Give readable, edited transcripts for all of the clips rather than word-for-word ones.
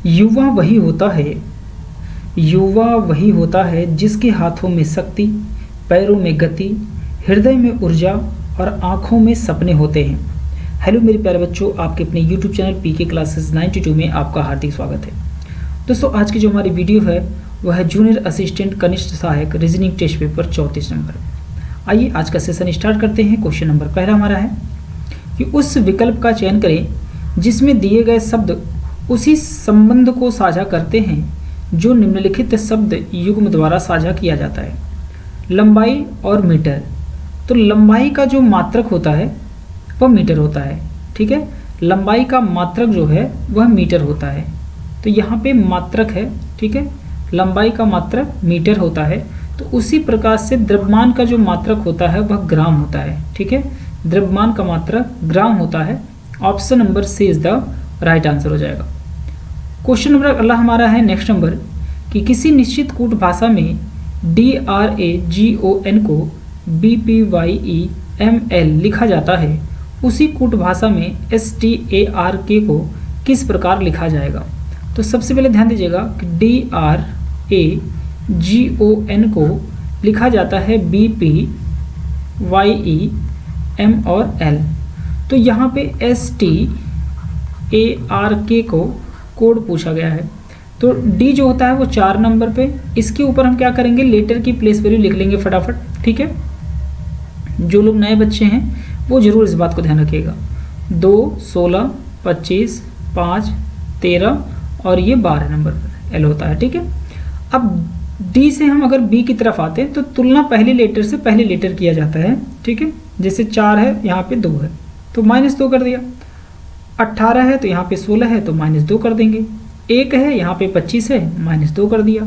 युवा वही होता है, युवा वही होता है जिसके हाथों में शक्ति, पैरों में गति, हृदय में ऊर्जा और आँखों में सपने होते हैं। हेलो मेरे प्यारे बच्चों, आपके अपने YouTube चैनल पीके क्लासेस 92 में आपका हार्दिक स्वागत है। दोस्तों, आज की जो हमारी वीडियो है वह है जूनियर असिस्टेंट कनिष्ठ सहायक रीजनिंग टेस्ट पेपर 34 नंबर। आइए आज का सेशन स्टार्ट करते हैं। क्वेश्चन नंबर पहला हमारा है कि उस विकल्प का चयन करें जिसमें दिए गए शब्द उसी संबंध को साझा करते हैं जो निम्नलिखित शब्द युग्म द्वारा साझा किया जाता है। लंबाई और मीटर। तो लंबाई का जो मात्रक होता है वह मीटर होता है, ठीक है। लंबाई का मात्रक जो है वह मीटर होता है। तो यहाँ पे मात्रक है, ठीक है। लंबाई का मात्रक मीटर होता है। तो उसी प्रकार से द्रव्यमान का जो मात्रक होता है वह ग्राम होता है, ठीक है। द्रव्यमान का मात्रक ग्राम होता है। Option number C is the right answer हो जाएगा। क्वेश्चन नंबर अगला हमारा है नेक्स्ट नंबर कि किसी निश्चित कूट भाषा में DRAGON को BPYEML लिखा जाता है, उसी कूट भाषा में STARK को किस प्रकार लिखा जाएगा। तो सबसे पहले ध्यान दीजिएगा कि DRAGON को लिखा जाता है BPYEM और L। तो यहाँ पे STARK को कोड पूछा गया है। तो डी जो होता है वो 4 नंबर पे, इसके ऊपर हम क्या करेंगे, लेटर की प्लेस वैल्यू लिख लेंगे फटाफट, ठीक है। जो लोग नए बच्चे हैं वो जरूर इस बात को ध्यान रखिएगा। 2, 16, 25, 5, 13 और ये 12 नंबर पर एल होता है, ठीक है। अब डी से हम अगर बी की तरफ आते हैं तो तुलना पहले लेटर से पहले लेटर किया जाता है, ठीक है। जैसे 4 है, यहाँ पे 2 है तो -2 कर दिया। 18 है तो यहाँ पे 16 है तो -2 कर देंगे। 1 है यहाँ पे 25 है, -2 कर दिया।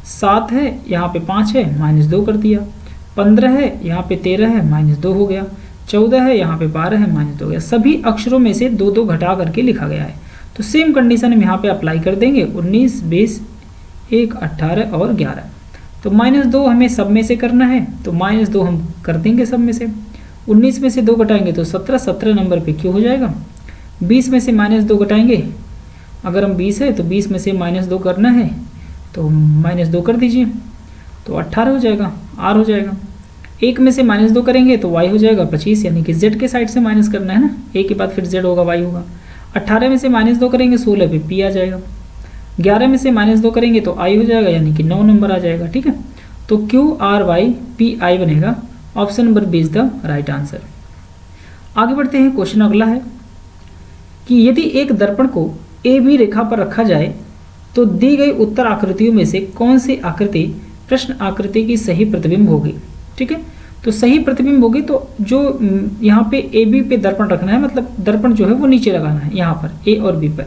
7 है यहाँ पे 5 है, -2 कर दिया। 15 है यहाँ पे 13 है, -2 हो गया। 14 है यहाँ पे 12 है, -2 हो गया। सभी अक्षरों में से 2-2 घटा करके लिखा गया है। तो सेम कंडीशन हम यहाँ पे अप्लाई कर देंगे। 19, 20, 1, 18 और 11। तो -2 हमें सब में से करना है, तो -2 हम कर देंगे सब में से। 19 में से 2 घटाएंगे तो 17, 17 नंबर पे क्यों हो जाएगा। 20 में से -2 घटाएंगे, अगर हम 20 है तो 20 में से -2 करना है तो -2 कर दीजिए, तो 18 हो जाएगा, R हो जाएगा। 1 में से -2 करेंगे तो Y हो जाएगा 25, यानी कि Z के साइड से माइनस करना है ना, A के बाद फिर Z होगा, Y होगा। 18 में से -2 करेंगे 16 पे P आ जाएगा। 11 में से -2 करेंगे तो I हो जाएगा, यानी कि 9 नंबर आ जाएगा, ठीक है। तो QRYPI बनेगा। Option number B is the right answer. आगे बढ़ते हैं। क्वेश्चन अगला है कि यदि एक दर्पण को AB रेखा पर रखा जाए तो दी गई उत्तर आकृतियों में से कौन सी आकृति प्रश्न आकृति की सही प्रतिबिंब होगी, ठीक है। तो सही प्रतिबिंब होगी, तो जो यहाँ पे AB पे दर्पण रखना है, मतलब दर्पण जो है वो नीचे लगाना है यहाँ पर A और B पर।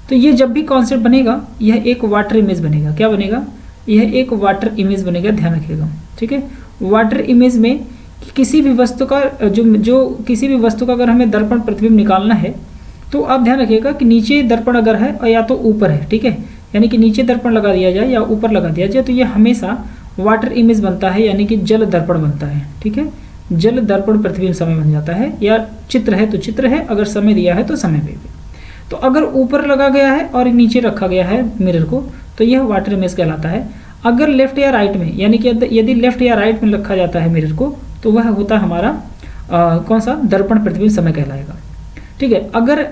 तो ये जब भी कॉन्सेप्ट बनेगा यह एक वाटर इमेज बनेगा। क्या बनेगा, यह एक वाटर इमेज बनेगा, ध्यान रखिएगा, ठीक है। वाटर इमेज में किसी भी वस्तु का किसी भी वस्तु का अगर हमें दर्पण प्रतिबिंब निकालना है तो आप ध्यान रखिएगा कि नीचे दर्पण अगर है और या तो ऊपर है, ठीक है, यानी कि नीचे दर्पण लगा दिया जाए या ऊपर लगा दिया जाए तो ये हमेशा वाटर इमेज बनता है, यानी कि जल दर्पण बनता है, ठीक है। जल दर्पण प्रतिबिंब समय बन जाता है, या चित्र है तो चित्र है, अगर समय दिया है तो समय पे भी। तो अगर ऊपर लगा गया है और नीचे रखा गया है मिरर को तो यह वाटर इमेज कहलाता है। अगर लेफ्ट या राइट में, यानी कि यदि लेफ्ट या राइट में रखा जाता है मिरर को तो वह होता है हमारा कौन सा, दर्पण प्रतिबिंब समय कहलाएगा, ठीक है। अगर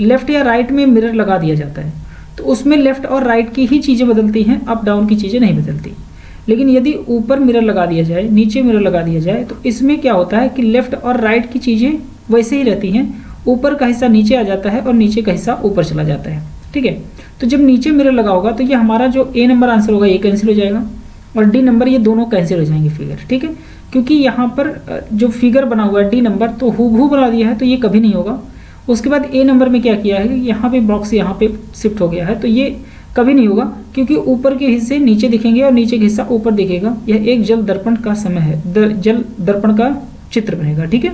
लेफ्ट या राइट में मिरर लगा दिया जाता है तो उसमें लेफ्ट और राइट की ही चीज़ें बदलती हैं, अप डाउन की चीज़ें नहीं बदलती। लेकिन यदि ऊपर मिरर लगा दिया जाए, नीचे मिरर लगा दिया जाए तो इसमें क्या होता है कि लेफ्ट और राइट की चीज़ें वैसे ही रहती हैं, ऊपर का हिस्सा नीचे आ जाता है और नीचे का हिस्सा ऊपर चला जाता है, ठीक है। तो जब नीचे मिरर लगा होगा तो ये हमारा जो A नंबर आंसर होगा ये कैंसिल हो जाएगा और D नंबर, ये दोनों कैंसिल हो जाएंगे फिगर, ठीक है। क्योंकि यहाँ पर जो फिगर बना हुआ है D नंबर तो हूबहू बना दिया है तो ये कभी नहीं होगा। उसके बाद A नंबर में क्या किया है कि यहाँ पे बॉक्स यहाँ पे शिफ्ट हो गया है तो ये कभी नहीं होगा, क्योंकि ऊपर के हिस्से नीचे दिखेंगे और नीचे का हिस्सा ऊपर दिखेगा। यह एक जल दर्पण का समय है, जल दर्पण का चित्र बनेगा, ठीक है।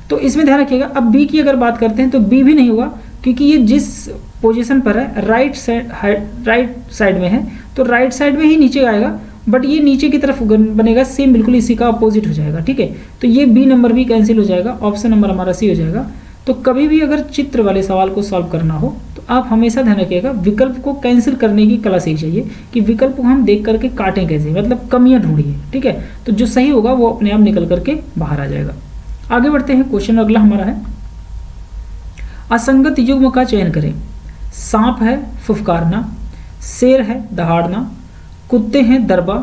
तो इसमें ध्यान रखिएगा। अब B की अगर बात करते हैं तो B भी नहीं होगा, क्योंकि ये जिस पोजीशन पर है राइट साइड में है तो राइट साइड में ही नीचे आएगा, बट ये नीचे की तरफ बनेगा, सेम बिल्कुल इसी का अपोजिट हो जाएगा, ठीक है। तो ये B नंबर भी कैंसिल हो जाएगा। ऑप्शन नंबर हमारा सी हो जाएगा। तो कभी भी अगर चित्र वाले सवाल को सॉल्व करना हो तो आप हमेशा ध्यान रखिएगा विकल्प को कैंसिल करने की कला सीख जाइए कि विकल्प को हम देख करके काटें कैसे, मतलब कमियां ढूंढिए, ठीक है। तो जो सही होगा वो अपने आप निकल करके बाहर आ जाएगा। आगे बढ़ते हैं, क्वेश्चन अगला हमारा है असंगत युग्म का चयन करें। सांप है फुफकारना, शेर है दहाड़ना, कुत्ते हैं दरबा,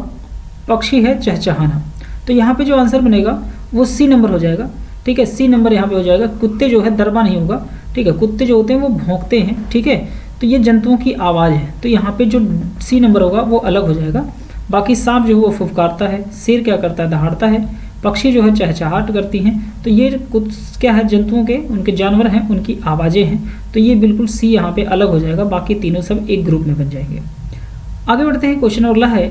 पक्षी है चहचहाना। तो यहाँ पे जो आंसर बनेगा वो सी नंबर हो जाएगा, ठीक है। सी नंबर यहाँ पे हो जाएगा। कुत्ते जो है दरबा नहीं होगा, ठीक है। कुत्ते जो होते हैं वो भौंकते हैं, ठीक है। तो ये जंतुओं की आवाज़ है, तो यहाँ पे जो सी नंबर होगा वो अलग हो जाएगा। बाकी सांप जो है वो फुफकारता है, शेर क्या करता है दहाड़ता है, पक्षी जो है चहचहाट करती हैं। तो ये क्या है जंतुओं के, उनके जानवर हैं, उनकी आवाज़ें हैं। तो ये बिल्कुल सी यहाँ पे अलग हो जाएगा, बाकी तीनों सब एक ग्रुप में बन जाएंगे। आगे बढ़ते हैं, क्वेश्चन अगला है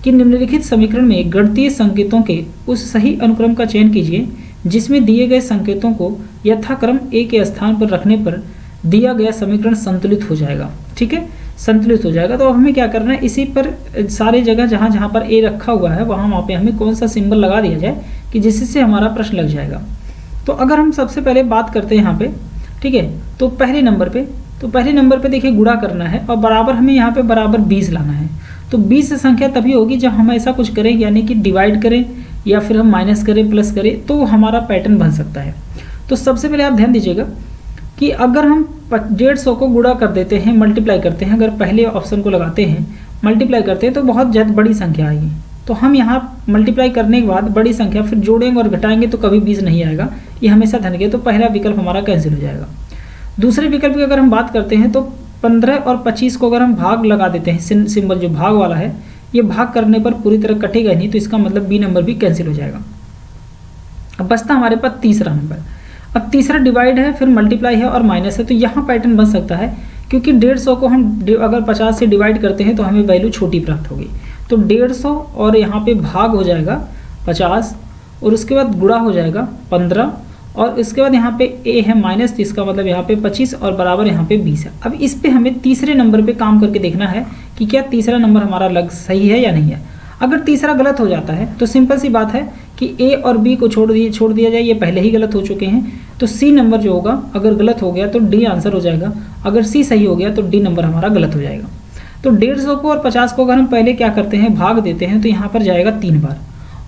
कि निम्नलिखित समीकरण में गणितीय संकेतों के उस सही अनुक्रम का चयन कीजिए जिसमें दिए गए संकेतों को यथाक्रम ए के स्थान पर रखने पर दिया गया समीकरण संतुलित हो जाएगा, ठीक है, संतुलित हो जाएगा। तो अब हमें क्या करना है, इसी पर सारे जगह जहाँ जहाँ पर ए रखा हुआ है वहाँ पे हमें कौन सा सिंबल लगा दिया जाए कि जिससे हमारा प्रश्न लग जाएगा। तो अगर हम सबसे पहले बात करते हैं यहाँ पे, ठीक है, तो पहले नंबर पे देखिए गुणा करना है और बराबर हमें यहाँ पे बराबर 20 लाना है। तो 20 संख्या तभी होगी जब हम ऐसा कुछ करें, यानी कि डिवाइड करें या फिर हम माइनस करें प्लस करें, तो हमारा पैटर्न बन सकता है। तो सबसे पहले आप ध्यान दीजिएगा कि अगर हम 150 को गुणा कर देते हैं, मल्टीप्लाई करते हैं, अगर पहले ऑप्शन को लगाते हैं मल्टीप्लाई करते हैं तो बहुत ज़्यादा बड़ी संख्या आएगी। तो हम यहाँ मल्टीप्लाई करने के बाद बड़ी संख्या फिर जोड़ेंगे और घटाएंगे तो कभी 20 नहीं आएगा, ये हमेशा धन के। तो पहला विकल्प हमारा कैंसिल हो जाएगा। दूसरे विकल्प की अगर हम बात करते हैं तो 15 और 25 को अगर हम भाग लगा देते हैं, सिंबल जो भाग वाला है ये भाग करने पर पूरी तरह कटेगा नहीं, तो इसका मतलब बी नंबर भी कैंसिल हो जाएगा। अब बचता हमारे पास तीसरा नंबर। अब तीसरा डिवाइड है, फिर मल्टीप्लाई है और माइनस है, तो यहाँ पैटर्न बन सकता है क्योंकि 150 को हम अगर 50 से डिवाइड करते हैं तो हमें वैल्यू छोटी प्राप्त होगी। तो 150 और यहाँ पे भाग हो जाएगा 50 और उसके बाद गुणा हो जाएगा 15 और इसके बाद यहाँ पे ए है माइनस, इसका मतलब यहाँ पे 25 और बराबर यहाँ पे 20 है। अब इस पे हमें तीसरे नंबर पे काम करके देखना है कि क्या तीसरा नंबर हमारा लग सही है या नहीं है। अगर तीसरा गलत हो जाता है तो सिंपल सी बात है कि ए और बी को छोड़ दिया जाए, ये पहले ही गलत हो चुके हैं। तो सी नंबर जो होगा अगर गलत हो गया तो डी आंसर हो जाएगा, अगर सी सही हो गया तो डी नंबर हमारा गलत हो जाएगा। तो 150 को और 50 को अगर हम पहले क्या करते हैं भाग देते हैं तो यहाँ पर जाएगा 3 बार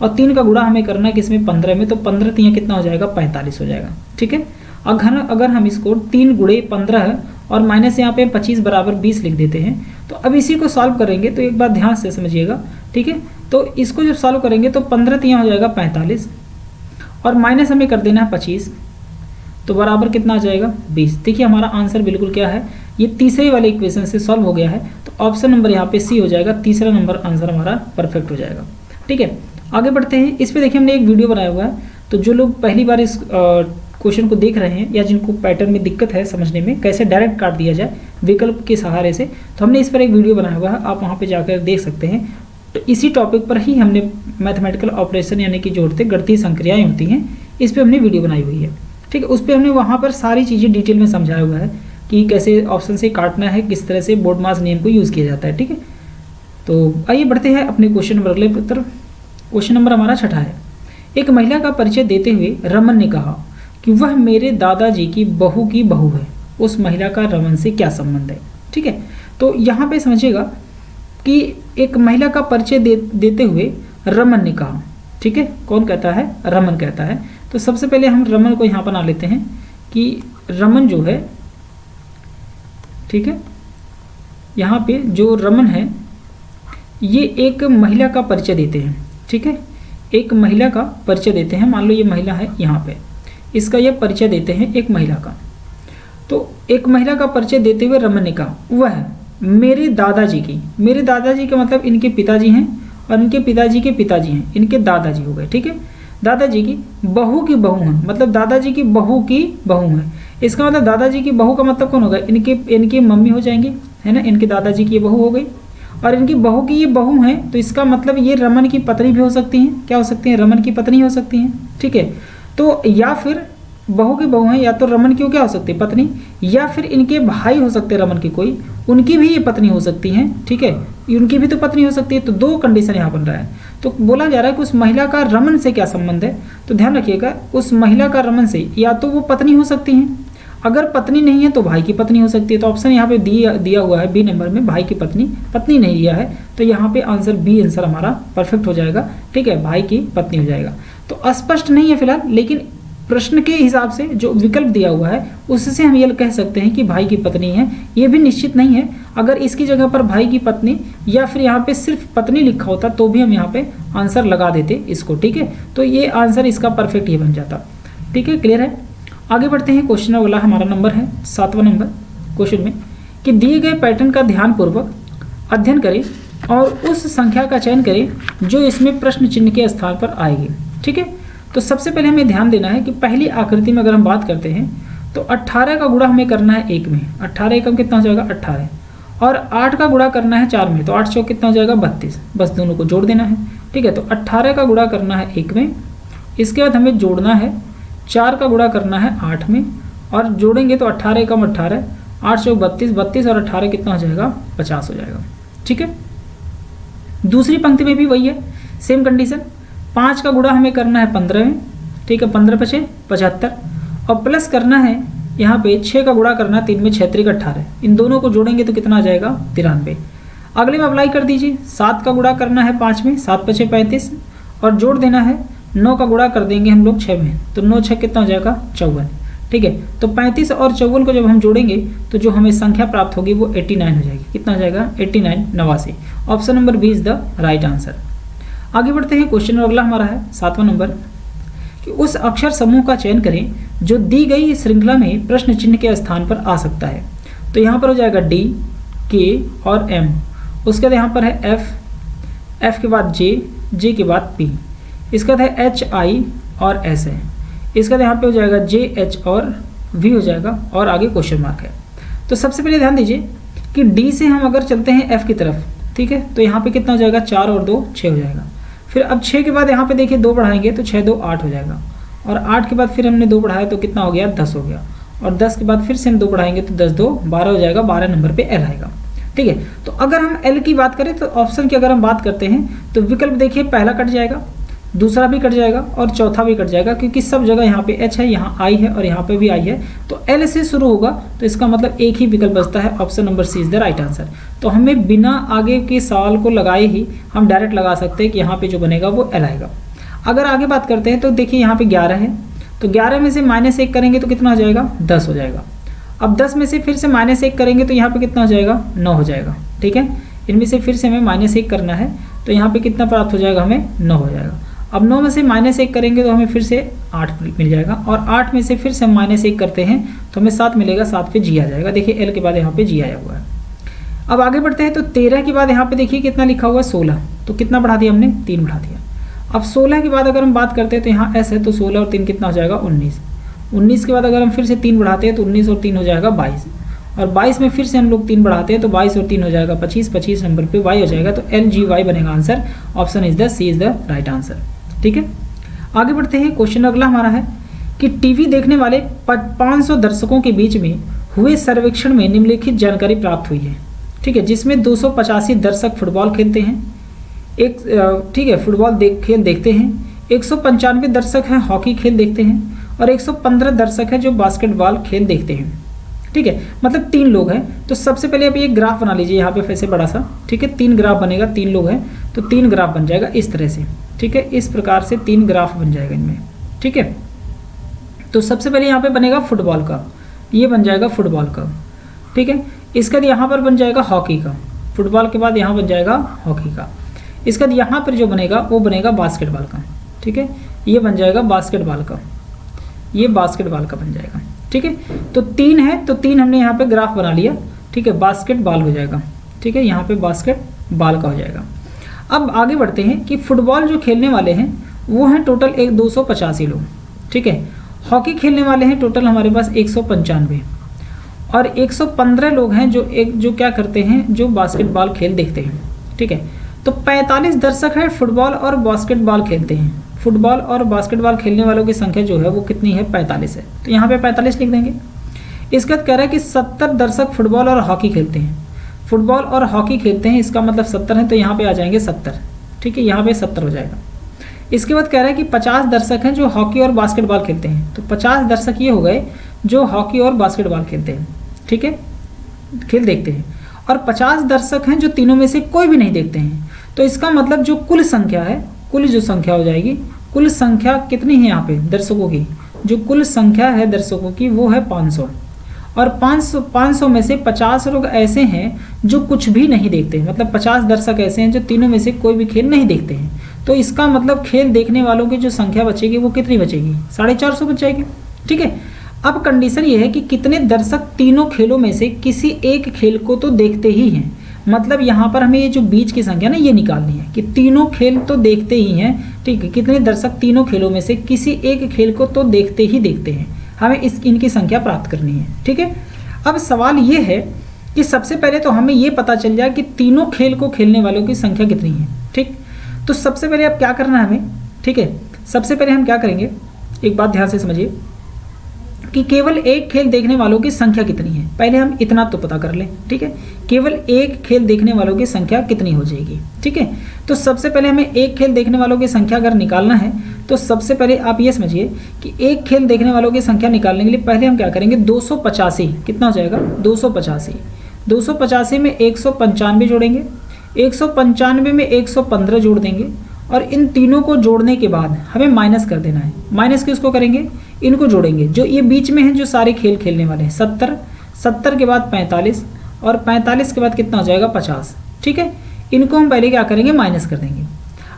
और 3 का गुणा हमें करना है किसमें 15 में, तो 15 3 कितना हो जाएगा 45 हो जाएगा, ठीक है। अगर हम इसको 3 गुणे 15 और माइनस यहाँ पे 25 बराबर 20 लिख देते हैं। तो अब इसी को सॉल्व करेंगे तो एक बात ध्यान से समझिएगा, ठीक है। तो इसको जब सॉल्व करेंगे तो 15 3 हो जाएगा 45 और माइनस हमें कर देना है 25, तो बराबर कितना आ जाएगा 20। देखिए हमारा आंसर बिल्कुल क्या है, ये तीसरे वाले इक्वेशन से सॉल्व हो गया है। तो ऑप्शन नंबर यहाँ पे सी हो जाएगा, तीसरा नंबर आंसर हमारा परफेक्ट हो जाएगा, ठीक है। आगे बढ़ते हैं, इस पे देखिए हमने एक वीडियो बनाया हुआ है। तो जो लोग पहली बार इस क्वेश्चन को देख रहे हैं या जिनको पैटर्न में दिक्कत है समझने में कैसे डायरेक्ट काट दिया जाए विकल्प के सहारे से, तो हमने इस पर एक वीडियो बनाया हुआ है, आप वहाँ पे जाकर देख सकते हैं। तो इसी टॉपिक पर ही हमने मैथमेटिकल ऑपरेशन यानी कि जोड़ते गणितीय संक्रियाएं होती हैं, इस पर हमने वीडियो बनाई हुई है, ठीक है। उस पर हमने वहाँ पर सारी चीज़ें डिटेल में समझाया हुआ है कि कैसे ऑप्शन से काटना है, किस तरह से बोर्ड मास नियम को यूज़ किया जाता है, ठीक है। तो आइए बढ़ते हैं अपने क्वेश्चन नंबर अगले तरफ। क्वेश्चन नंबर हमारा 6 है। एक महिला का परिचय देते हुए रमन ने कहा कि वह मेरे दादाजी की बहू है। उस महिला का रमन से क्या संबंध है, ठीक है। तो यहाँ पे समझिएगा कि एक महिला का परिचय देते हुए रमन ने कहा, ठीक है। कौन कहता है, रमन कहता है। तो सबसे पहले हम रमन को यहाँ बना लेते हैं कि रमन जो है, ठीक है, यहाँ पे जो रमन है ये एक महिला का परिचय देते हैं, ठीक है। एक महिला का परिचय देते हैं, मान लो ये महिला है, यहाँ पे इसका ये परिचय देते हैं एक महिला का। तो एक महिला का परिचय देते हुए रमन ने कहा वह मेरे दादाजी का मतलब इनके पिताजी हैं और इनके पिताजी के पिताजी हैं, इनके दादाजी हो गए, ठीक है। दादाजी की बहू है, मतलब दादाजी की बहू है। इसका मतलब दादाजी की बहू का मतलब कौन होगा, इनकी मम्मी हो जाएंगे, है ना। इनके दादाजी की ये बहू हो गई और इनकी बहू की ये बहू है, तो इसका मतलब ये रमन की पत्नी भी हो सकती हैं। क्या हो सकती हैं, रमन की पत्नी हो सकती हैं, ठीक है। तो या फिर बहू की बहू है, या तो रमन की क्या हो सकती है पत्नी, या फिर इनके भाई हो सकते हैं रमन की कोई, उनकी भी ये पत्नी हो सकती हैं, ठीक है। उनकी भी तो पत्नी हो सकती है। तो 2 कंडीशन यहाँ बन रहा है। तो बोला जा रहा है कि उस महिला का रमन से क्या संबंध है। तो ध्यान रखिएगा, उस महिला का रमन से या तो वो पत्नी हो सकती हैं, अगर पत्नी नहीं है तो भाई की पत्नी हो सकती है। तो ऑप्शन यहाँ पे दिया हुआ है बी नंबर में, भाई की पत्नी, पत्नी नहीं दिया है, तो यहाँ पे आंसर बी आंसर हमारा परफेक्ट हो जाएगा। ठीक है, भाई की पत्नी हो जाएगा। तो अस्पष्ट नहीं है फिलहाल, लेकिन प्रश्न के हिसाब से जो विकल्प दिया हुआ है उससे हम ये कह सकते हैं कि भाई की पत्नी है। ये भी निश्चित नहीं है, अगर इसकी जगह पर भाई की पत्नी या फिर यहाँ पे सिर्फ पत्नी लिखा होता तो भी हम यहाँ पे आंसर लगा देते इसको। ठीक है, तो ये आंसर इसका परफेक्ट ये बन जाता। ठीक है, क्लियर है। आगे बढ़ते हैं, क्वेश्चन वाला हमारा नंबर है 7वां नंबर क्वेश्चन में कि दिए गए पैटर्न का ध्यानपूर्वक अध्ययन करें और उस संख्या का चयन करें जो इसमें प्रश्न चिन्ह के स्थान पर आएगी। ठीक है, तो सबसे पहले हमें ध्यान देना है कि पहली आकृति में अगर हम बात करते हैं तो 18 का गुणा हमें करना है 1 में, 18 एकम कितना हो जाएगा 18, और 8 का गुणा करना है 4 में, तो 8 चौक कितना हो जाएगा 32, बस दोनों को जोड़ देना है। ठीक है, तो 18 का गुणा करना है 1 में, इसके बाद हमें जोड़ना है 4 का गुणा करना है 8 में, और जोड़ेंगे तो 18 एकम 18, 8 चौक 32, 32 और 18 कितना हो जाएगा 50 हो जाएगा। ठीक है, दूसरी पंक्ति में भी वही है, सेम कंडीशन, 5 का गुणा हमें करना है 15 में। ठीक है, 15 × 5 = 75, और प्लस करना है यहाँ पे 6 का गुणा करना है 3 में, 6 × 3 = 18, इन दोनों को जोड़ेंगे तो कितना आ जाएगा 93। अगले में अप्लाई कर दीजिए, 7 का गुणा करना है 5 में, 7 × 5 = 35, और जोड़ देना है 9 का गुणा कर देंगे हम लोग 6 में, तो 9 × 6 कितना हो जाएगा 54। ठीक है, तो 35 और 54 को जब हम जोड़ेंगे तो जो हमें संख्या प्राप्त होगी वो 89 हो जाएगी। कितना हो जाएगा 89, 89। Option number B is the right answer. आगे बढ़ते हैं, क्वेश्चन अगला हमारा है 7वां नंबर कि उस अक्षर समूह का चयन करें जो दी गई श्रृंखला में प्रश्न चिन्ह के स्थान पर आ सकता है। तो यहाँ पर हो जाएगा डी, के और एम, उसके बाद यहाँ पर है एफ, एफ के बाद जे, जे के बाद पी, इसके बाद है एच, आई और एस है, इसके बाद यहाँ पे हो जाएगा जे, एच और वी हो जाएगा, और आगे क्वेश्चन मार्क है। तो सबसे पहले ध्यान दीजिए कि डी से हम अगर चलते हैं एफ की तरफ, ठीक है, तो यहाँ पे कितना हो जाएगा 4 और 2 6 हो जाएगा। फिर अब 6 के बाद यहाँ पे देखिए 2 बढ़ाएंगे तो 6 × 2 = 8 हो जाएगा, और 8 के बाद फिर हमने 2 बढ़ाया तो कितना हो गया 10 हो गया, और 10 के बाद फिर से हम 2 बढ़ाएंगे तो 10 × 2 = 12 हो जाएगा, 12 नंबर पे एल आएगा। ठीक है, तो अगर हम एल की बात करें तो ऑप्शन की अगर हम बात करते हैं तो विकल्प देखिए, पहला कट जाएगा, दूसरा भी कट जाएगा और चौथा भी कट जाएगा, क्योंकि सब जगह यहाँ पे एच है, यहाँ आई है और यहाँ पे भी आई है, तो एल से शुरू होगा, तो इसका मतलब एक ही विकल्प बचता है, option number C is the right answer. तो हमें बिना आगे के सवाल को लगाए ही हम डायरेक्ट लगा सकते हैं कि यहाँ पे जो बनेगा वो एल आएगा। अगर आगे बात करते हैं तो देखिए यहाँ पे 11 है, तो 11 में से -1 करेंगे तो कितना हो जाएगा 10 हो जाएगा। अब 10 में से फिर से -1 करेंगे तो यहाँ पे कितना हो जाएगा 9 हो जाएगा। ठीक है, इनमें से फिर से हमें -1 करना है, तो यहाँ पे कितना प्राप्त हो जाएगा हमें 9 हो जाएगा। अब 9 में से -1 करेंगे तो हमें फिर से 8 मिल जाएगा, और 8 में से फिर से हम -1 करते हैं तो हमें 7 मिलेगा, 7 पे जी आ जाएगा। देखिए एल के बाद यहाँ पे जी आया हुआ है। अब आगे बढ़ते हैं तो 13 के बाद यहाँ पे देखिए कितना लिखा हुआ है 16, तो कितना बढ़ा दिया हमने 3 बढ़ा दिया। अब 16 के बाद अगर हम बात करते हैं तो यहाँ एस है, तो 16 और 3 कितना हो जाएगा 19, 19 के बाद अगर हम फिर से 3 बढ़ाते हैं तो 19 और 3 हो जाएगा 22, और 22 में फिर से हम लोग 3 बढ़ाते हैं तो 22 और 3 हो जाएगा 25, 25 नंबर पे वाई हो जाएगा, तो एल जी वाई बनेगा answer. Option is the C is the right answer. ठीक है, आगे बढ़ते हैं, क्वेश्चन अगला हमारा है कि टीवी देखने वाले 500 दर्शकों के बीच में हुए सर्वेक्षण में निम्नलिखित जानकारी प्राप्त हुई है। ठीक है, जिसमें 285 दर्शक फुटबॉल खेलते हैं, ठीक है फुटबॉल खेल देखते हैं, 195 दर्शक हैं हॉकी खेल देखते हैं, और 115 दर्शक हैं जो बास्केटबॉल खेल देखते हैं। ठीक है, मतलब 3 लोग हैं। तो सबसे पहले आप ये ग्राफ बना लीजिए यहाँ पे वैसे बड़ा सा, ठीक है, 3 ग्राफ बनेगा, 3 लोग हैं तो 3 ग्राफ बन जाएगा इस तरह से। ठीक है, इस प्रकार से 3 ग्राफ बन जाएगा इनमें। ठीक है, तो सबसे पहले यहाँ पे बनेगा फुटबॉल का, ये बन जाएगा फुटबॉल का। ठीक है, इसके बाद यहाँ पर बन जाएगा हॉकी का, फुटबॉल के बाद यहाँ बन जाएगा हॉकी का। इसके बाद यहाँ पर जो बनेगा वो बनेगा बास्केटबॉल का। ठीक है, ये बन जाएगा बास्केटबॉल का, ये बास्केटबॉल का बन जाएगा। ठीक है, तो 3 है तो 3 हमने यहाँ पे ग्राफ बना लिया। ठीक है, बास्केटबॉल हो जाएगा। ठीक है, यहाँ पे बास्केटबॉल का हो जाएगा। अब आगे बढ़ते हैं कि फुटबॉल जो खेलने वाले हैं वो हैं टोटल 285 लोग। ठीक है, हॉकी खेलने वाले हैं टोटल हमारे पास 195, और 115 लोग हैं जो क्या करते हैं, जो बास्केटबॉल खेल देखते हैं। ठीक है, तो 45 दर्शक हैं फुटबॉल और बास्केटबॉल खेलते हैं। फुटबॉल और बास्केटबॉल खेलने वालों की संख्या जो है वो कितनी है 45 है, तो यहाँ पे 45 लिख देंगे। इसके बाद कह रहा है कि 70 दर्शक फुटबॉल और हॉकी खेलते हैं, फुटबॉल और हॉकी खेलते हैं, इसका मतलब 70 है, तो यहाँ पे आ जाएंगे 70। ठीक है, यहाँ पे 70 हो जाएगा। इसके बाद कह रहा है कि 50 दर्शक हैं जो हॉकी और बास्केटबॉल खेलते हैं, तो 50 दर्शक ये हो गए जो हॉकी और बास्केटबॉल खेलते हैं, ठीक है, खेल देखते हैं, और 50 दर्शक हैं जो तीनों में से कोई भी नहीं देखते हैं। तो इसका मतलब जो कुल संख्या है, कुल जो संख्या हो जाएगी, कुल संख्या कितनी है यहाँ पे दर्शकों की, जो कुल संख्या है दर्शकों की वो है 500। और 500 में से 50 लोग ऐसे हैं जो कुछ भी नहीं देखते, मतलब 50 दर्शक ऐसे हैं जो तीनों में से कोई भी खेल नहीं देखते हैं। तो इसका मतलब खेल देखने वालों की जो संख्या बचेगी वो कितनी बचेगी, 450 बच जाएगी, ठीक है। अब कंडीशन ये है कि कितने दर्शक तीनों खेलों में से किसी एक खेल को तो देखते ही हैं, मतलब यहाँ पर हमें ये जो बीच की संख्या ना ये निकालनी है कि तीनों खेल तो देखते ही हैं, ठीक है, कितने दर्शक तीनों खेलों में से किसी एक खेल को तो देखते ही देखते हैं, हमें इनकी संख्या प्राप्त करनी है, ठीक है। अब सवाल ये है कि सबसे पहले तो हमें ये पता चल जाए कि तीनों खेल को खेलने वालों की संख्या कितनी है, ठीक। तो सबसे पहले अब क्या करना है हमें, ठीक है, सबसे पहले हम क्या करेंगे, एक बात ध्यान से समझिए कि केवल एक खेल देखने वालों की संख्या कितनी है, पहले हम इतना तो पता कर लें, ठीक है, केवल एक खेल देखने वालों की संख्या कितनी हो जाएगी, ठीक है। तो सबसे पहले हमें एक खेल देखने वालों की संख्या अगर निकालना है तो सबसे पहले आप ये समझिए कि एक खेल देखने वालों की संख्या निकालने के लिए पहले हम क्या करेंगे, 285 कितना हो जाएगा, 285 में 195 जोड़ेंगे, 195 में 115 जोड़ देंगे, और इन तीनों को जोड़ने के बाद हमें माइनस कर देना है। माइनस किसको करेंगे, इनको जोड़ेंगे जो ये बीच में हैं जो सारे खेल खेलने वाले हैं, 70 के बाद 45, और 45 के बाद कितना हो जाएगा 50, ठीक है। इनको हम पहले क्या करेंगे, माइनस कर देंगे।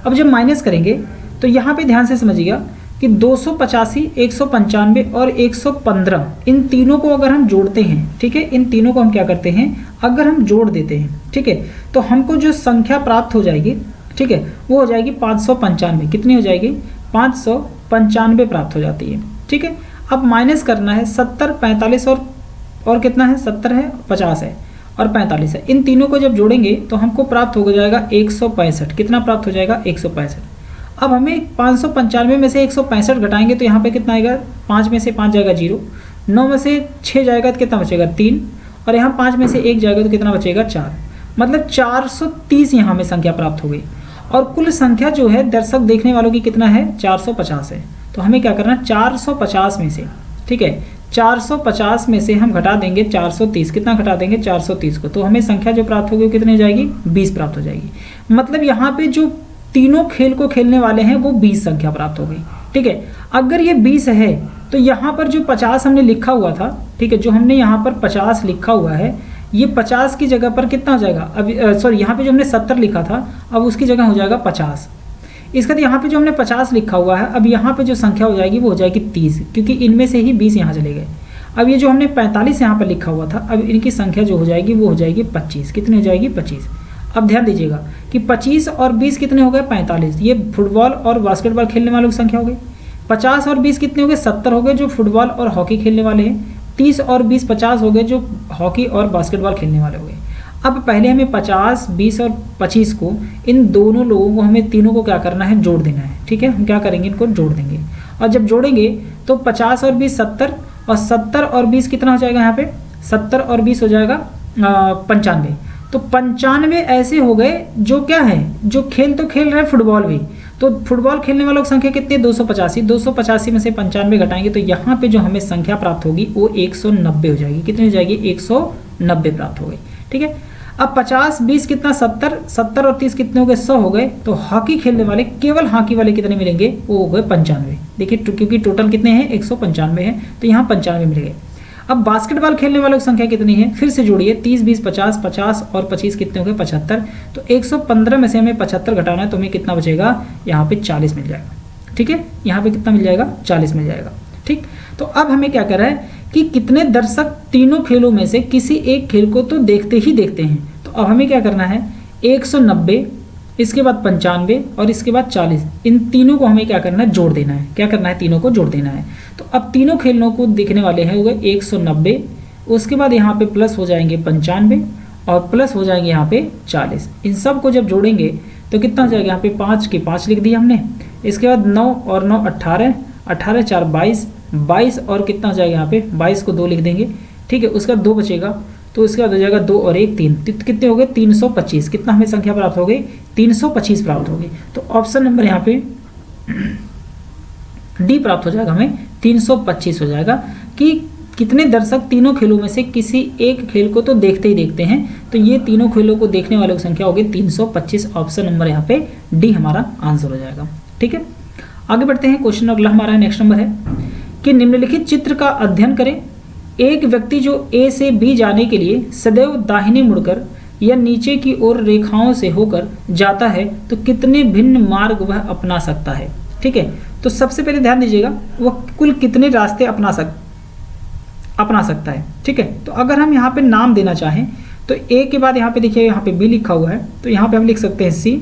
अब जब माइनस करेंगे तो यहाँ पे ध्यान से समझिएगा कि 285, 195 और 115 इन तीनों को अगर हम जोड़ते हैं, ठीक है, इन तीनों को हम क्या करते हैं, अगर हम जोड़ देते हैं, ठीक है, तो हमको जो संख्या प्राप्त हो जाएगी, ठीक है, वो हो जाएगी 595, कितनी हो जाएगी, 595 प्राप्त हो जाती है, ठीक है। अब माइनस करना है 70, 45 और कितना है, 70 है, 50 है और 45 है, इन तीनों को जब जोड़ेंगे तो हमको प्राप्त हो जाएगा 165, कितना प्राप्त हो जाएगा, 165। अब हमें 595 में से 165 घटाएंगे तो यहाँ पे कितना आएगा, 5 में से 5 जाएगा 0, 9 में से 6 जाएगा तो कितना बचेगा 3, और यहाँ 5 में से 1 जाएगा तो कितना बचेगा 4, मतलब 430 यहाँ में संख्या प्राप्त हो गई। और कुल संख्या जो है दर्शक देखने वालों की कितना है, 450 है। तो हमें क्या करना है, 450 में से, ठीक है, 450 में से हम घटा देंगे 430, कितना घटा देंगे 430 को, तो हमें संख्या जो प्राप्त होगी वो कितनी हो जाएगी, 20 प्राप्त हो जाएगी। मतलब यहाँ पे जो तीनों खेल को खेलने वाले हैं वो 20 संख्या प्राप्त हो गई, ठीक है। अगर ये 20 है तो यहाँ पर जो 50 हमने लिखा हुआ था, ठीक है, जो हमने यहाँ पर 50 लिखा हुआ है, ये 50 की जगह पर कितना हो जाएगा, अब सॉरी यहाँ पे जो हमने 70 लिखा था अब उसकी जगह हो जाएगा 50। इसके बाद यहाँ पे जो हमने 50 लिखा हुआ है, अब यहाँ पे जो संख्या हो जाएगी वो हो जाएगी 30, क्योंकि इनमें से ही 20 यहाँ चले गए। अब ये जो हमने 45 यहाँ पर लिखा हुआ था, अब इनकी संख्या जो हो जाएगी वो हो जाएगी 25, कितनी हो जाएगी 25। अब ध्यान दीजिएगा कि 25 और 20 कितने हो गए, 45, ये फुटबॉल और बास्केटबॉल खेलने वालों की संख्या हो गई। 50 और 20 कितने हो गए, 70 हो गए जो फुटबॉल और हॉकी खेलने वाले हैं। 30 और 20 50 हो गए जो हॉकी और बास्केटबॉल खेलने वाले हो गए। अब पहले हमें 50, 20 और 25 को, इन दोनों लोगों को हमें तीनों को क्या करना है, जोड़ देना है, ठीक है। हम क्या करेंगे, इनको जोड़ देंगे, और जब जोड़ेंगे तो 50 और 20 70, और 70 और 20 कितना हो जाएगा, यहाँ पे 70 और 20 हो जाएगा 95। तो 95 ऐसे हो गए जो क्या है, जो खेल तो खेल रहे हैं फुटबॉल भी, तो फुटबॉल खेलने वालों की संख्या कितनी है, 285। 285 में से 95 घटाएंगे तो यहाँ पे जो हमें संख्या प्राप्त होगी वो 190 हो जाएगी, कितनी हो जाएगी, 190 प्राप्त हो गई, ठीक है। अब 50, 20 कितना, 70, 70 और 30 कितने हो गए, 100 हो गए। तो हॉकी खेलने वाले, केवल हॉकी वाले कितने मिलेंगे, वो हो गए 95। देखिए क्योंकि टोटल कितने हैं, 195 है, तो यहाँ 95 मिल गए। अब बास्केटबॉल खेलने वालों की संख्या कितनी है, फिर से जोड़िए, 30, 20, 50, 50 और 25 कितने हो गए, 75। तो 115 में से हमें 75 घटाना है तो हमें कितना बचेगा, यहाँ पे 40 मिल जाएगा, ठीक है। यहाँ पे कितना मिल जाएगा, 40 मिल जाएगा, ठीक। तो अब हमें क्या कर रहा है कि कितने दर्शक तीनों खेलों में से किसी एक खेल को तो देखते ही देखते हैं। तो अब हमें क्या करना है, 190, इसके बाद 95 और इसके बाद 40, इन तीनों को हमें क्या करना है, जोड़ देना है। क्या करना है, तीनों को जोड़ देना है। तो अब तीनों खेलों को देखने वाले हैं हो गए 190, उसके बाद यहाँ पे प्लस हो जाएंगे 95 और प्लस हो जाएंगे यहाँ पे 40। इन सब को जब जोड़ेंगे तो कितना हो जाएगा, यहाँ पे 5 के 5 लिख दिया हमने, इसके बाद 9 और 9 18, 18 4 22, 22 और कितना हो जाएगा यहाँ पे 22 को 2 लिख देंगे, ठीक है। उसका 2 बचेगा, तो इसके बाद हो जाएगा 2 और 1 3, कितने हो गए 325। कितना हमें संख्या प्राप्त हो गई, 325 प्राप्त हो गई। तो ऑप्शन नंबर यहाँ पे डी प्राप्त हो जाएगा, हमें 325 हो जाएगा कि कितने दर्शक तीनों खेलों में से किसी एक खेल को तो देखते ही देखते हैं, तो ये तीनों खेलों को देखने वालों की संख्या होगी 325। ऑप्शन नंबर यहाँ पे डी हमारा आंसर हो जाएगा। ठीक है, आगे बढ़ते हैं। क्वेश्चन अगला हमारा नेक्स्ट नंबर है कि निम्नलिखित चित्र का अध्ययन करें। एक व्यक्ति जो ए से बी जाने के लिए सदैव दाहिने मुड़कर या नीचे की ओर रेखाओं से होकर जाता है तो कितने भिन्न मार्ग वह अपना सकता है। ठीक है, तो सबसे पहले ध्यान दीजिएगा वह कुल कितने रास्ते अपना सकता है। ठीक है, तो अगर हम यहाँ पे नाम देना चाहें तो ए के बाद यहाँ पे देखिए यहाँ पे बी लिखा हुआ है, तो यहाँ पे हम लिख सकते हैं सी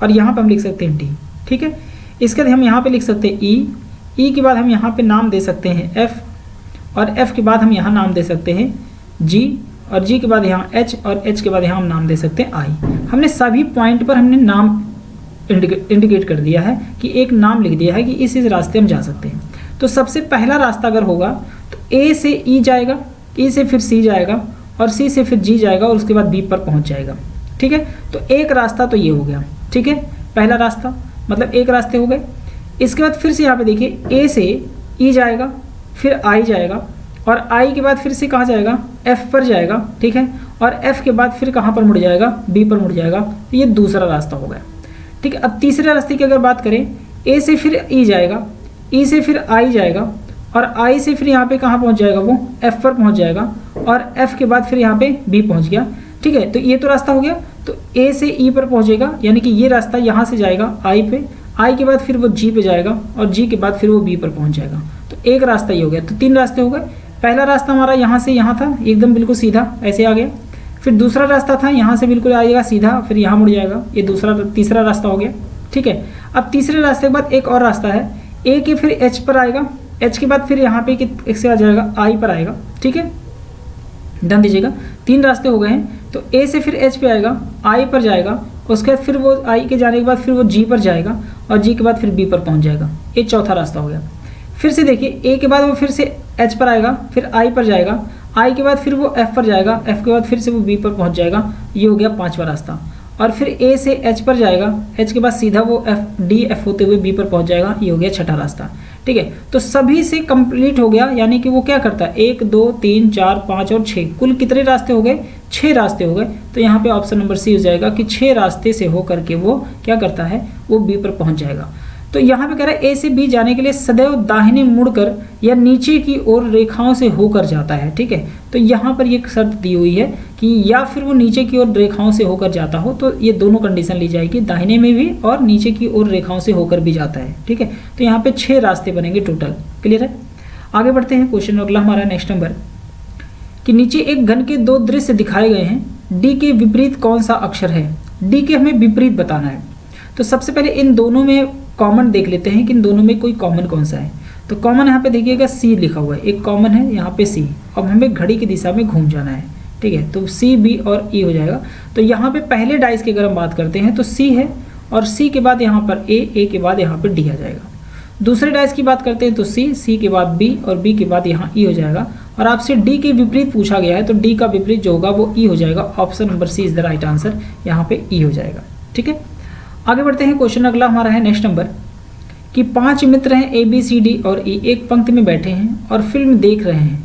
और यहाँ पे हम लिख सकते हैं डी। ठीक है, इसके बाद हम यहाँ पे लिख सकते हैं ई के बाद हम यहाँ पे नाम दे सकते हैं एफ और एफ के बाद हम यहाँ नाम दे सकते हैं जी और जी के बाद यहाँ एच और एच के बाद यहाँ हम नाम दे सकते हैं आई। हमने सभी पॉइंट पर हमने नाम इंडिकेट कर दिया है कि एक नाम लिख दिया है कि इस रास्ते हम जा सकते हैं। तो सबसे पहला रास्ता अगर होगा तो ए से ई जाएगा, ई से फिर सी जाएगा और सी से फिर जी जाएगा और उसके बाद बी पर पहुंच जाएगा। ठीक है, तो एक रास्ता तो ये हो गया। ठीक है, पहला रास्ता मतलब एक रास्ते हो गए। इसके बाद फिर से यहाँ पे देखिए ए से ई जाएगा, फिर आई जाएगा और आई के बाद फिर से कहाँ जाएगा, एफ पर जाएगा। ठीक है, और एफ के बाद फिर कहाँ पर मुड़ जाएगा, बी पर मुड़ जाएगा। तो ये दूसरा रास्ता हो गया। ठीक है, अब तीसरे रास्ते की अगर बात करें, ए से फिर ई जाएगा, ई से फिर आई जाएगा और आई से फिर यहाँ पे कहाँ पहुँच जाएगा, वो एफ पर पहुँच जाएगा और एफ के बाद फिर यहाँ पे बी पहुँच गया। ठीक है, तो ये तो रास्ता हो गया। तो ए से ई पर पहुँचेगा, यानी कि ये रास्ता यहाँ से जाएगा आई पे, आई के बाद फिर वो जी पे जाएगा और जी के बाद फिर वो बी पर पहुँच जाएगा। तो एक रास्ता ये हो गया। तो 3 रास्ते हो गए। पहला रास्ता हमारा यहाँ से यहाँ था, एकदम बिल्कुल सीधा ऐसे आ गया। फिर दूसरा रास्ता था, यहाँ से बिल्कुल आएगा सीधा, फिर यहाँ मुड़ जाएगा। ये तीसरा रास्ता हो गया। ठीक है, अब तीसरे रास्ते के बाद एक और रास्ता है, ए के फिर एच पर आएगा, एच के बाद फिर यहाँ पे एक से आ जाएगा आई पर आएगा। ठीक है, ध्यान दीजिएगा 3 रास्ते हो गए हैं। तो ए से फिर एच पे आएगा, आई पर जाएगा, उसके बाद फिर वो आई के जाने के बाद फिर वो जी पर जाएगा और जी के बाद फिर बी पर पहुंच जाएगा। ये चौथा रास्ता हो गया। फिर से देखिए ए के बाद वो फिर से एच पर आएगा, फिर आई पर जाएगा, आई के बाद फिर वो एफ पर जाएगा, एफ के बाद फिर से वो बी पर पहुंच जाएगा। ये हो गया 5वां रास्ता। और फिर ए से एच पर जाएगा, एच के बाद सीधा वो एफ डी एफ होते हुए बी पर पहुंच जाएगा। ये हो गया 6ठा रास्ता। ठीक है, तो सभी से कंप्लीट हो गया, यानी कि वो क्या करता है 1 2 3 4 5 और 6, कुल कितने रास्ते हो गए, 6 रास्ते हो गए। तो यहाँ पे ऑप्शन नंबर सी हो जाएगा कि 6 रास्ते से हो करके वो क्या करता है, वो बी पर पहुंच जाएगा। तो यहाँ पे कह रहा है ए से बी जाने के लिए सदैव दाहिने मुड़कर या नीचे की ओर रेखाओं से होकर जाता है। ठीक है, तो यहाँ पर ये शर्त दी हुई है कि या फिर वो नीचे की ओर रेखाओं से होकर जाता हो, तो ये दोनों कंडीशन ली जाएगी, दाहिने में भी और नीचे की ओर रेखाओं से होकर भी जाता है। ठीक है, तो यहाँ पे 6 रास्ते बनेंगे टोटल। क्लियर है, आगे बढ़ते हैं। क्वेश्चन अगला हमारा नेक्स्ट नंबर कि नीचे एक घन के 2 दृश्य दिखाए गए हैं, डी के विपरीत कौन सा अक्षर है। डी के हमें विपरीत बताना है। तो सबसे पहले इन दोनों में कॉमन देख लेते हैं कि इन दोनों में कोई कॉमन कौन सा है। तो कॉमन यहाँ पे देखिएगा सी लिखा हुआ है, एक कॉमन है यहाँ पे सी। अब हमें घड़ी की दिशा में घूम जाना है। ठीक है, तो सी बी और ई हो जाएगा। तो यहाँ पे पहले डाइस की अगर हम बात करते हैं तो सी है और सी के बाद यहाँ पर ए के बाद यहाँ पर डी आ जाएगा। दूसरे डाइस की बात करते हैं तो सी के बाद बी और बी के बाद यहाँ ई हो जाएगा। और आपसे डी के विपरीत पूछा गया है तो डी का विपरीत जो होगा वो ई हो जाएगा। Option number C is the right answer, यहाँ पे ई हो जाएगा। ठीक है, आगे बढ़ते हैं। क्वेश्चन अगला हमारा है नेक्स्ट नंबर कि 5 मित्र हैं ए बी सी डी और ई, एक पंक्ति में बैठे हैं और फिल्म देख रहे हैं।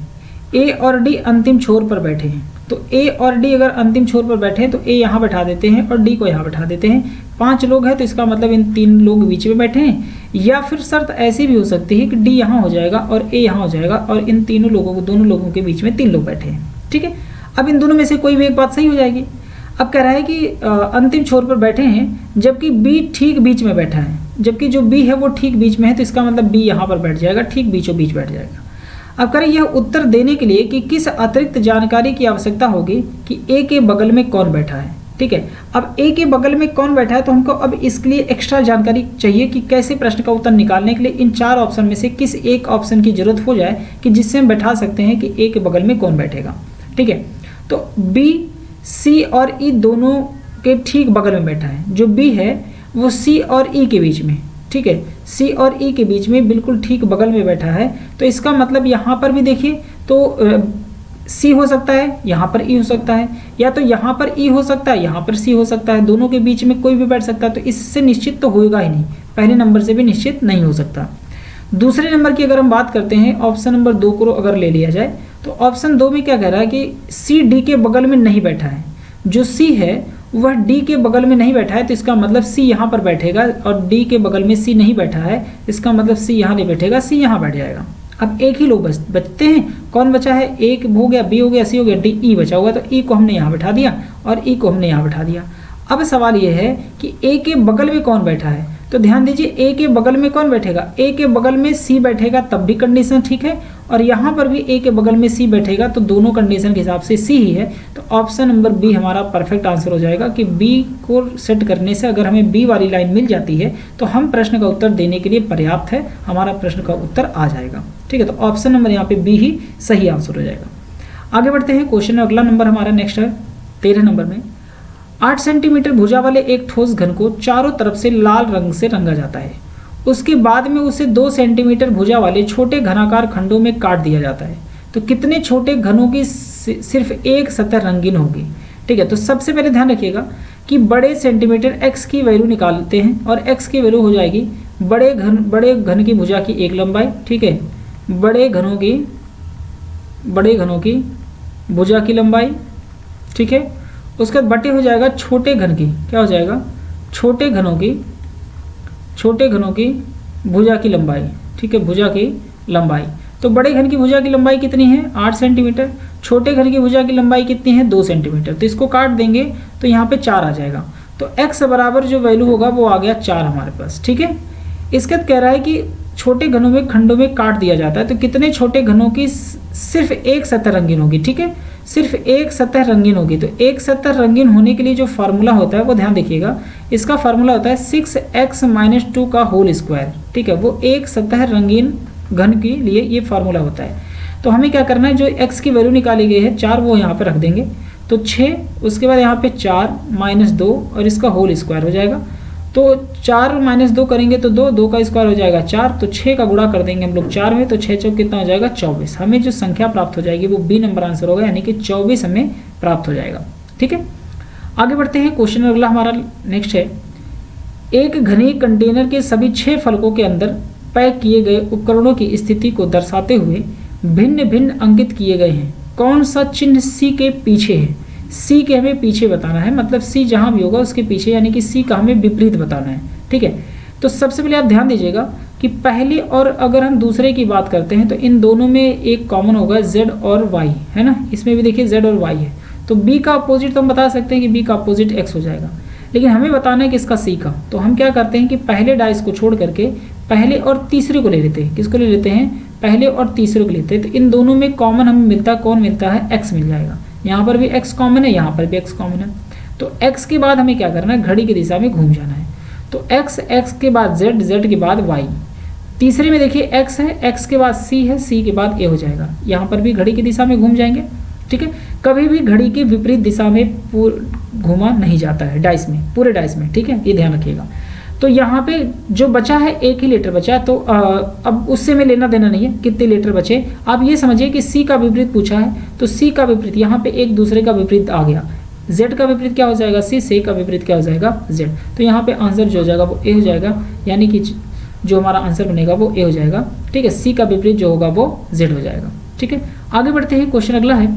ए और डी अंतिम छोर पर बैठे हैं। तो ए और डी अगर अंतिम छोर पर बैठे हैं तो ए यहाँ बैठा देते हैं और डी को यहाँ बैठा देते हैं। 5 लोग हैं तो इसका मतलब इन 3 लोग बीच में बैठे हैं, या फिर शर्त ऐसी भी हो सकती है कि डी यहाँ हो जाएगा और ए यहाँ हो जाएगा और इन दोनों लोगों के बीच में 3 लोग बैठे हैं। ठीक है, अब इन दोनों में से कोई भी एक बात सही हो जाएगी। अब कह रहा है कि अंतिम छोर पर बैठे हैं जबकि बी ठीक बीच में बैठा है, जबकि जो बी है वो ठीक बीच में है, तो इसका मतलब बी यहाँ पर बैठ जाएगा, ठीक बीचों बीच बैठ जाएगा। अब कह रहे यह उत्तर देने के लिए कि किस अतिरिक्त जानकारी की आवश्यकता होगी कि ए के बगल में कौन बैठा है। ठीक है, अब ए के बगल में कौन बैठा है तो हमको अब इसके लिए एक्स्ट्रा जानकारी चाहिए कि कैसे प्रश्न का उत्तर निकालने के लिए इन 4 ऑप्शन में से किस एक ऑप्शन की जरूरत हो जाए कि जिससे हम बैठा सकते हैं कि ए के बगल में कौन बैठेगा। ठीक है, तो बी सी और ई दोनों के ठीक बगल में बैठा है। जो बी है वो सी और ई के बीच में, ठीक है, सी और ई के बीच में बिल्कुल ठीक बगल में बैठा है। तो इसका मतलब यहाँ पर भी देखिए तो सी हो सकता है, यहाँ पर ई हो सकता है, या तो यहाँ पर ई हो सकता है, यहाँ पर सी हो सकता है, दोनों के बीच में कोई भी बैठ सकता है। तो इससे निश्चित तो होगा ही नहीं, पहले नंबर से भी निश्चित नहीं हो सकता। दूसरे नंबर की अगर हम बात करते हैं, ऑप्शन नंबर 2 को अगर ले लिया जाए तो ऑप्शन 2 में क्या कह रहा है कि सी डी के बगल में नहीं बैठा है। जो सी है वह डी के बगल में नहीं बैठा है, तो इसका मतलब सी यहाँ पर बैठेगा, और डी के बगल में सी नहीं बैठा है, इसका मतलब सी यहाँ नहीं बैठेगा, सी यहाँ बैठ जाएगा। अब एक ही लोग बचते हैं, कौन बचा है, एक हो गया, बी हो गया, सी हो गया, डी ई बचा हुआ, तो ई को हमने यहाँ बैठा दिया और ई को हमने यहाँ बैठा दिया। अब सवाल ये है कि ए के बगल में कौन बैठा है, तो ध्यान दीजिए ए के बगल में कौन बैठेगा, ए के बगल में सी बैठेगा तब भी कंडीशन ठीक है, और यहाँ पर भी ए के बगल में सी बैठेगा, तो दोनों कंडीशन के हिसाब से सी ही है। तो ऑप्शन नंबर बी हमारा परफेक्ट आंसर हो जाएगा कि बी को सेट करने से अगर हमें बी वाली लाइन मिल जाती है तो हम प्रश्न का उत्तर देने के लिए पर्याप्त है, हमारा प्रश्न का उत्तर आ जाएगा। ठीक है, तो ऑप्शन नंबर यहाँ पे बी ही सही आंसर हो जाएगा। आगे बढ़ते हैं, क्वेश्चन अगला नंबर हमारा नेक्स्ट है 13 नंबर में। 8 सेंटीमीटर भुजा वाले एक ठोस घन को चारों तरफ से लाल रंग से रंगा जाता है, उसके बाद में उसे 2 सेंटीमीटर भुजा वाले छोटे घनाकार खंडों में काट दिया जाता है, तो कितने छोटे घनों की सिर्फ एक सतह रंगीन होगी। ठीक है, तो सबसे पहले ध्यान रखिएगा कि बड़े सेंटीमीटर x की वैल्यू निकालते हैं, और x की वैल्यू हो जाएगी बड़े घन की भुजा की एक लंबाई। ठीक है, बड़े घनों की भुजा की लंबाई। ठीक है, उसके बाद बटे हो जाएगा छोटे घन की, क्या हो जाएगा, छोटे घनों की भुजा की लंबाई। ठीक है, भुजा की लंबाई, तो बड़े घन की भुजा की लंबाई कितनी है 8 सेंटीमीटर, छोटे घन की भुजा की लंबाई कितनी है 2 सेंटीमीटर, तो इसको काट देंगे तो यहाँ पे 4 आ जाएगा, तो x बराबर जो वैल्यू होगा वो आ गया 4 हमारे पास। ठीक है, इसके बाद कह रहा है कि छोटे घनों में खंडों में काट दिया जाता है, तो कितने छोटे घनों की सिर्फ एक सतह रंगीन होगी। ठीक है, सिर्फ एक सतह रंगीन होगी, तो एक सतह रंगीन होने के लिए जो फार्मूला होता है वो ध्यान देखिएगा, इसका फार्मूला होता है 6x - 2 का होल स्क्वायर। ठीक है, वो एक सतह रंगीन घन के लिए ये फार्मूला होता है। तो हमें क्या करना है, जो x की वैल्यू निकाली गई है 4 वो यहाँ पे रख देंगे, तो 6, उसके बाद यहाँ पे 4 - 2 और इसका होल स्क्वायर हो जाएगा, तो 4 - 2 करेंगे तो 2 का स्क्वायर हो जाएगा 4, तो 6 का गुणा कर देंगे हम लोग 4 में, तो 6 चौक कितना हो जाएगा 24। हमें जो संख्या प्राप्त हो जाएगी वो बी नंबर आंसर होगा, यानी कि 24 हमें प्राप्त हो जाएगा। ठीक है, आगे बढ़ते हैं, क्वेश्चन अगला हमारा नेक्स्ट है। एक घने कंटेनर के सभी 6 फलकों के अंदर पैक किए गए उपकरणों की स्थिति को दर्शाते हुए भिन्न भिन्न अंकित किए गए हैं, कौन सा चिन्ह सी के पीछे है। सी के हमें पीछे बताना है, मतलब सी जहां भी होगा उसके पीछे, यानी कि सी का हमें विपरीत बताना है। ठीक है, तो सबसे पहले आप ध्यान दीजिएगा कि पहले और अगर हम दूसरे की बात करते हैं तो इन दोनों में एक कॉमन होगा z और y, है ना, इसमें भी देखिए z और y है, तो b का अपोजिट तो हम बता सकते हैं कि b का अपोजिट x हो जाएगा, लेकिन हमें बताना है किसका c का, तो हम क्या करते हैं कि पहले डाइस को छोड़ करके पहले और तीसरे को ले लेते हैं। किसको ले लेते हैं, पहले और तीसरे को लेते हैं, तो इन दोनों में कॉमन हमें मिलता है, कौन मिलता है, x मिल जाएगा। यहाँ पर भी x कॉमन है, यहाँ पर भी x कॉमन है, तो x के बाद हमें क्या करना है, घड़ी की दिशा में घूम जाना है, तो x के बाद z के बाद y, तीसरे में देखिए x है, x के बाद c है, c के बाद a हो जाएगा, यहाँ पर भी घड़ी की दिशा में घूम जाएंगे। ठीक है, कभी भी घड़ी की विपरीत दिशा में घूमा नहीं जाता है डाइस में, पूरे डाइस में। ठीक है, ये ध्यान रखिएगा। तो यहाँ पे जो बचा है 1 ही लीटर बचा, तो अब उससे में लेना देना नहीं है कितने लीटर बचे। आप ये समझिए कि सी का विपरीत पूछा है, तो सी का विपरीत यहाँ पे एक दूसरे का विपरीत आ गया, z का विपरीत क्या हो जाएगा सी का विपरीत क्या हो जाएगा z, तो यहाँ पे आंसर जो हो जाएगा वो ए हो जाएगा, यानी कि जो हमारा आंसर बनेगा वो ए हो जाएगा। ठीक है, सी का विपरीत जो होगा वो z हो जाएगा। ठीक है, आगे बढ़ते हैं, क्वेश्चन अगला है।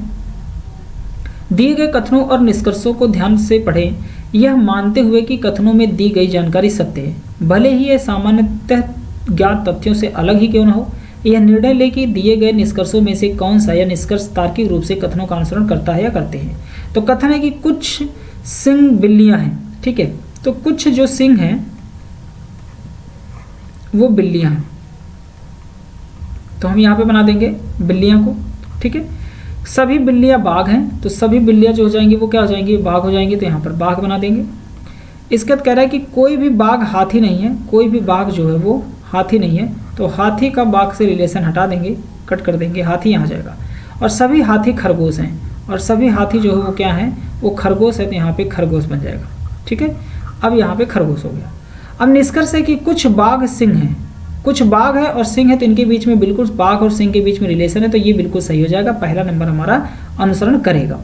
दिए गए कथनों और निष्कर्षों को ध्यान से पढ़ें, यह मानते हुए कि कथनों में दी गई जानकारी सत्य है, भले ही यह सामान्यतः ज्ञात तथ्यों से अलग ही क्यों न हो। यह निर्णय ले कि दिए गए निष्कर्षों में से कौन सा या निष्कर्ष तार्किक रूप से कथनों का अनुसरण करता है या करते हैं। तो कथन है कि कुछ सिंह बिल्लियां हैं। ठीक है, तो कुछ जो सिंह हैं वो बिल्लियां हैं, तो हम यहाँ पे बना देंगे बिल्लियां को। ठीक है, सभी बिल्लियां बाघ हैं, तो सभी बिल्लियां जो हो जाएंगी वो क्या हो जाएंगी, बाघ हो जाएंगी, तो यहाँ पर बाघ बना देंगे। इसके बाद कह रहा है कि कोई भी बाघ हाथी नहीं है, कोई भी बाघ जो है वो हाथी नहीं है, तो हाथी का बाघ से रिलेशन हटा देंगे, कट कर देंगे, हाथी यहाँ जाएगा। और सभी हाथी खरगोश हैं, और सभी हाथी जो है वो क्या है, वो खरगोश है, तो यहाँ पे खरगोश बन जाएगा। ठीक है, अब यहाँ पे खरगोश हो गया। अब निष्कर्ष है कि कुछ बाघ सिंह हैं, कुछ बाघ है और सिंह है, तो इनके बीच में बिल्कुल बाघ और सिंह के बीच में रिलेशन है, तो ये बिल्कुल सही हो जाएगा, पहला नंबर हमारा अनुसरण करेगा।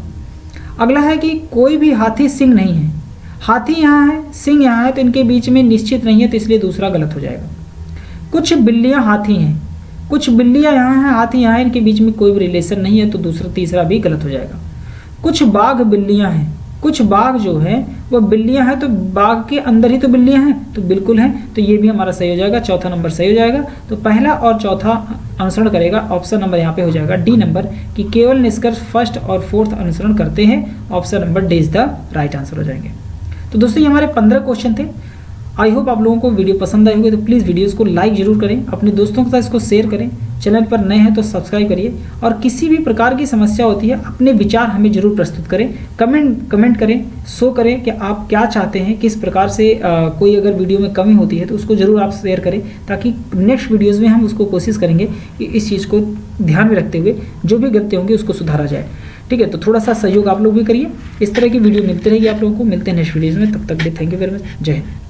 अगला है कि कोई भी हाथी सिंह नहीं है, हाथी यहाँ है सिंह यहाँ है, तो इनके बीच में निश्चित नहीं है, तो इसलिए दूसरा गलत हो जाएगा। कुछ बिल्लियां हाथी हैं, कुछ बिल्लियां यहाँ हैं हाथी यहाँ है, इनके बीच में कोई भी रिलेशन नहीं है, तो दूसरा तीसरा भी गलत हो जाएगा। कुछ बाघ बिल्लियां हैं, कुछ बाघ जो है वो बिल्लियां हैं, तो बाघ के अंदर ही तो बिल्लियां हैं, तो बिल्कुल हैं, तो ये भी हमारा सही हो जाएगा, चौथा नंबर सही हो जाएगा। तो पहला और चौथा अनुसरण करेगा, ऑप्शन नंबर यहाँ पे हो जाएगा डी नंबर, कि केवल निष्कर्ष फर्स्ट और फोर्थ अनुसरण करते हैं, option number D is the right answer हो जाएंगे। तो दोस्तों ये हमारे 15 क्वेश्चन थे। आई होप आप लोगों को वीडियो पसंद आई होगी, तो प्लीज़ वीडियोस को लाइक जरूर करें, अपने दोस्तों के साथ इसको शेयर करें, चैनल पर नए हैं तो सब्सक्राइब करिए, और किसी भी प्रकार की समस्या होती है अपने विचार हमें जरूर प्रस्तुत करें, कमेंट करें, शो करें कि आप क्या चाहते हैं, किस प्रकार से कोई अगर वीडियो में कमी होती है तो उसको जरूर आप शेयर करें, ताकि नेक्स्ट वीडियोज़ में हम उसको कोशिश करेंगे कि इस चीज़ को ध्यान में रखते हुए जो भी गलती होंगी उसको सुधारा जाए। ठीक है, तो थोड़ा सा सहयोग आप लोग भी करिए। इस तरह की वीडियो मिलती रहेगी आप लोगों को, मिलते हैं नेक्स्ट वीडियोज़ में, तब तक के लिए थैंक यू वेरी मच, जय हिंद।